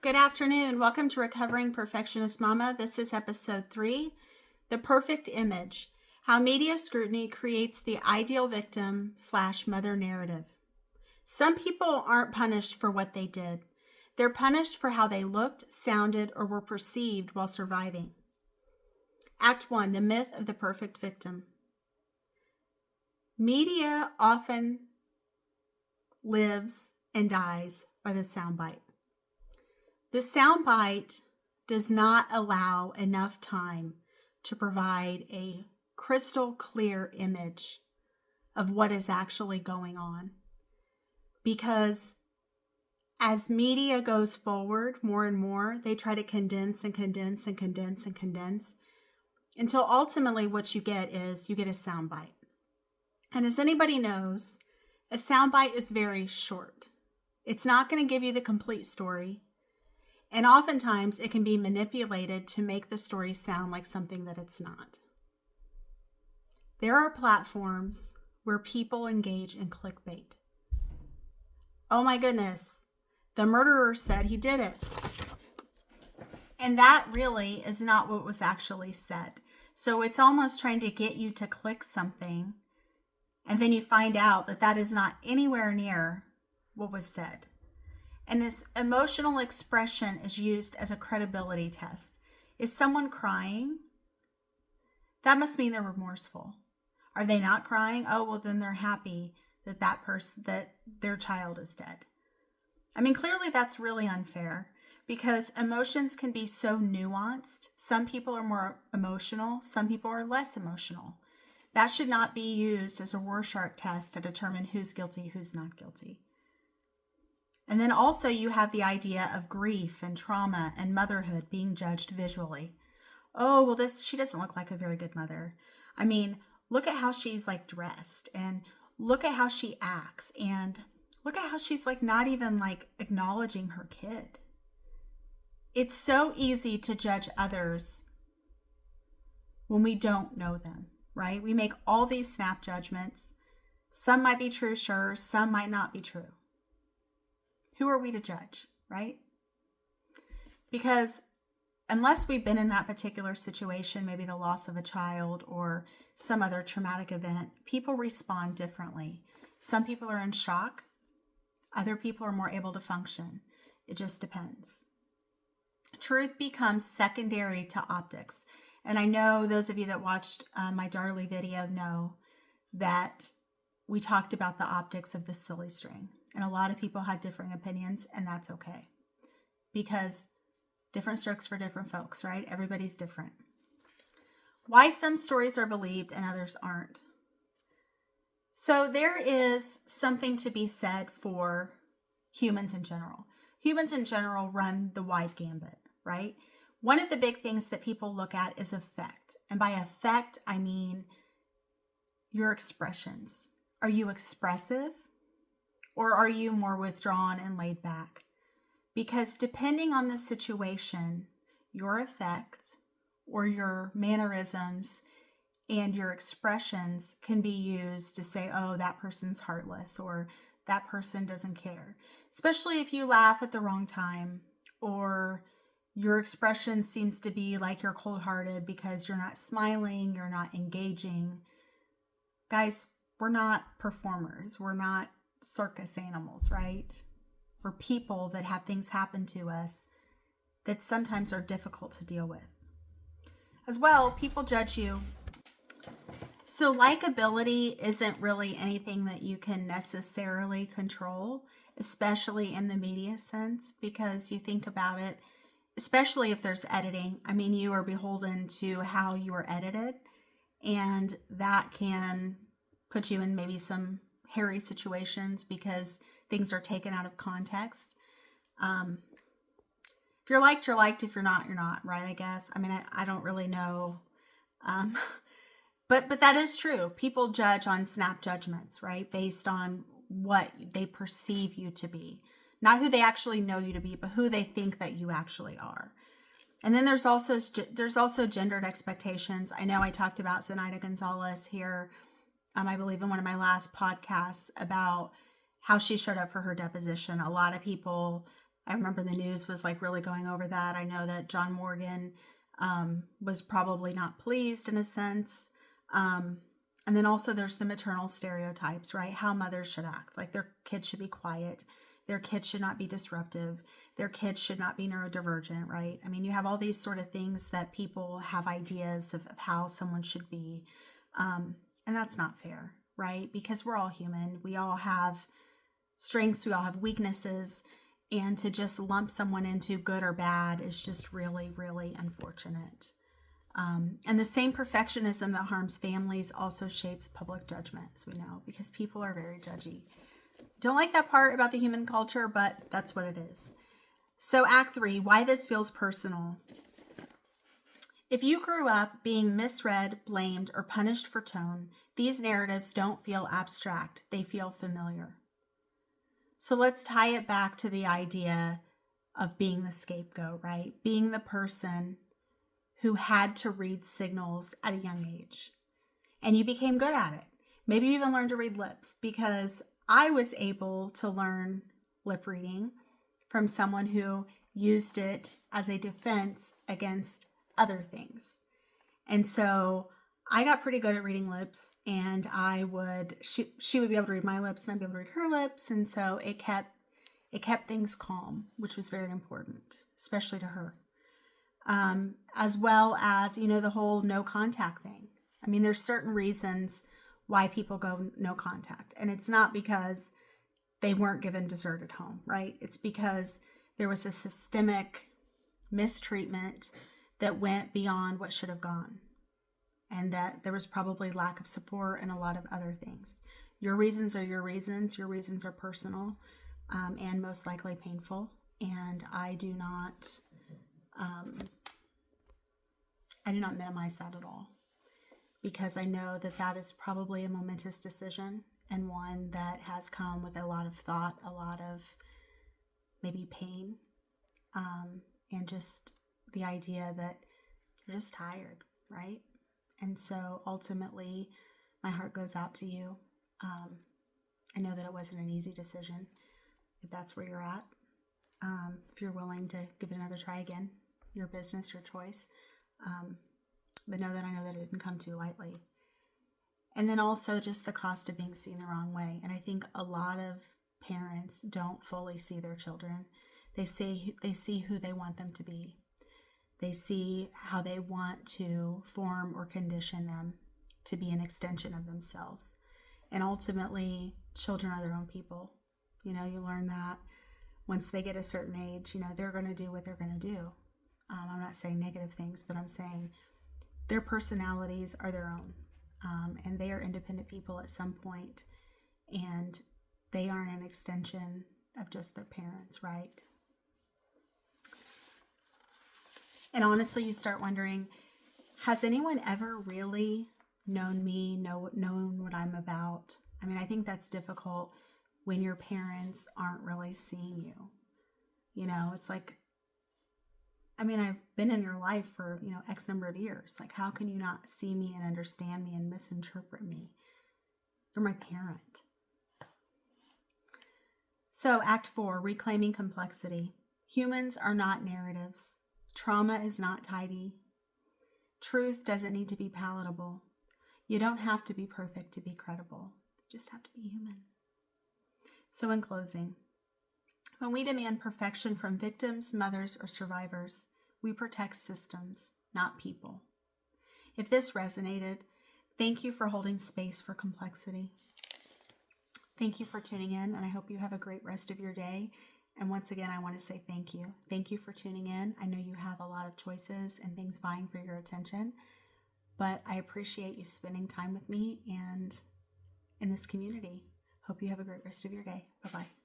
Good afternoon. Welcome to Recovering Perfectionist Mama. This is episode 3, The Perfect Image, How Media Scrutiny Creates the Ideal Victim/Mother Narrative. Some people aren't punished for what they did. They're punished for how they looked, sounded, or were perceived while surviving. Act 1, The Myth of the Perfect Victim. Media often lives and dies by the soundbite. The soundbite does not allow enough time to provide a crystal clear image of what is actually going on. Because as media goes forward more and more, they try to condense until ultimately what you get is you get a soundbite. And as anybody knows, a soundbite is very short. It's not going to give you the complete story. And oftentimes it can be manipulated to make the story sound like something that it's not. There are platforms where people engage in clickbait. Oh my goodness, the murderer said he did it. And that really is not what was actually said. So it's almost trying to get you to click something, and then you find out that that is not anywhere near what was said. And this emotional expression is used as a credibility test. Is someone crying? That must mean they're remorseful. Are they not crying? Oh, well, then they're happy that their child is dead. I mean, clearly that's really unfair because emotions can be so nuanced. Some people are more emotional. Some people are less emotional. That should not be used as a Rorschach test to determine who's guilty, who's not guilty. And then also you have the idea of grief and trauma and motherhood being judged visually. Oh, well, she doesn't look like a very good mother. I mean, look at how she's like dressed, and look at how she acts, and look at how she's like not even like acknowledging her kid. It's so easy to judge others when we don't know them, right? We make all these snap judgments. Some might be true, sure. Some might not be true. Who are we to judge, right? Because unless we've been in that particular situation, maybe the loss of a child or some other traumatic event, people respond differently. Some people are in shock. Other people are more able to function. It just depends. Truth becomes secondary to optics. And I know those of you that watched my Darlie video know that we talked about the optics of the silly string. And a lot of people had different opinions, and that's okay. Because different strokes for different folks, right? Everybody's different. Why some stories are believed and others aren't. So there is something to be said for humans in general. Humans in general run the wide gambit, right? One of the big things that people look at is effect. And by effect, I mean your expressions. Are you expressive? Or are you more withdrawn and laid back? Because depending on the situation, your effect or your mannerisms and your expressions can be used to say, oh, that person's heartless or that person doesn't care. Especially if you laugh at the wrong time or your expression seems to be like you're cold-hearted because you're not smiling, you're not engaging. Guys, we're not performers. We're not circus animals, right? We're people that have things happen to us that sometimes are difficult to deal with. As well, people judge you. So likability isn't really anything that you can necessarily control, especially in the media sense, because you think about it, especially if there's editing. I mean, you are beholden to how you are edited, and that can put you in maybe some hairy situations because things are taken out of context. If you're liked, you're liked. If you're not, you're not, right? I guess. I mean, I don't really know. But that is true. People judge on snap judgments, right? Based on what they perceive you to be. Not who they actually know you to be, but who they think that you actually are. And then there's also gendered expectations. I know I talked about Zenaida Gonzalez here, I believe in one of my last podcasts, about how she showed up for her deposition. A lot of people I remember the news was like really going over that. I know that John Morgan was probably not pleased in a sense. And then also there's the maternal stereotypes, right? How mothers should act. Like their kids should be quiet. Their kids should not be disruptive. Their kids should not be neurodivergent, right? I mean, you have all these sort of things that people have ideas of how someone should be. And that's not fair, right? Because we're all human. We all have strengths. We all have weaknesses. And to just lump someone into good or bad is just really, really unfortunate. And the same perfectionism that harms families also shapes public judgment, as we know, because people are very judgy. Don't like that part about the human culture, but that's what it is. So Act 3, why this feels personal. If you grew up being misread, blamed, or punished for tone, these narratives don't feel abstract. They feel familiar. So let's tie it back to the idea of being the scapegoat, right? Being the person who had to read signals at a young age. And you became good at it. Maybe you even learned to read lips, because I was able to learn lip reading from someone who used it as a defense against other things. And so I got pretty good at reading lips, and she would be able to read my lips and I'd be able to read her lips. And so it kept things calm, which was very important, especially to her. As well as, the whole no contact thing. I mean, there's certain reasons why people go no contact. And it's not because they weren't given dessert at home, right? It's because there was a systemic mistreatment that went beyond what should have gone. And that there was probably lack of support and a lot of other things. Your reasons are your reasons. Your reasons are personal, and most likely painful. And I do not minimize that at all, because I know that that is probably a momentous decision, and one that has come with a lot of thought, a lot of maybe pain, and just the idea that you're just tired, right? And so ultimately, my heart goes out to you. I know that it wasn't an easy decision, if that's where you're at. If you're willing to give it another try again, your business, your choice. But I know that it didn't come too lightly. And then also just the cost of being seen the wrong way. And I think a lot of parents don't fully see their children. They see who they want them to be. They see how they want to form or condition them to be an extension of themselves. And ultimately, children are their own people. You learn that once they get a certain age, they're going to do what they're going to do. I'm not saying negative things, but I'm saying their personalities are their own. And they are independent people at some point. And they aren't an extension of just their parents, right? And honestly, you start wondering, has anyone ever really known me, known what I'm about? I mean, I think that's difficult when your parents aren't really seeing you. It's like, I've been in your life for, X number of years. Like, how can you not see me and understand me and misinterpret me? You're my parent. So, Act 4, reclaiming complexity. Humans are not narratives. Trauma is not tidy. Truth doesn't need to be palatable. You don't have to be perfect to be credible. You just have to be human. So in closing, when we demand perfection from victims, mothers, or survivors, we protect systems, not people. If this resonated, thank you for holding space for complexity. Thank you for tuning in, and I hope you have a great rest of your day. And once again, I want to say thank you. Thank you for tuning in. I know you have a lot of choices and things vying for your attention, but I appreciate you spending time with me and in this community. Hope you have a great rest of your day. Bye-bye.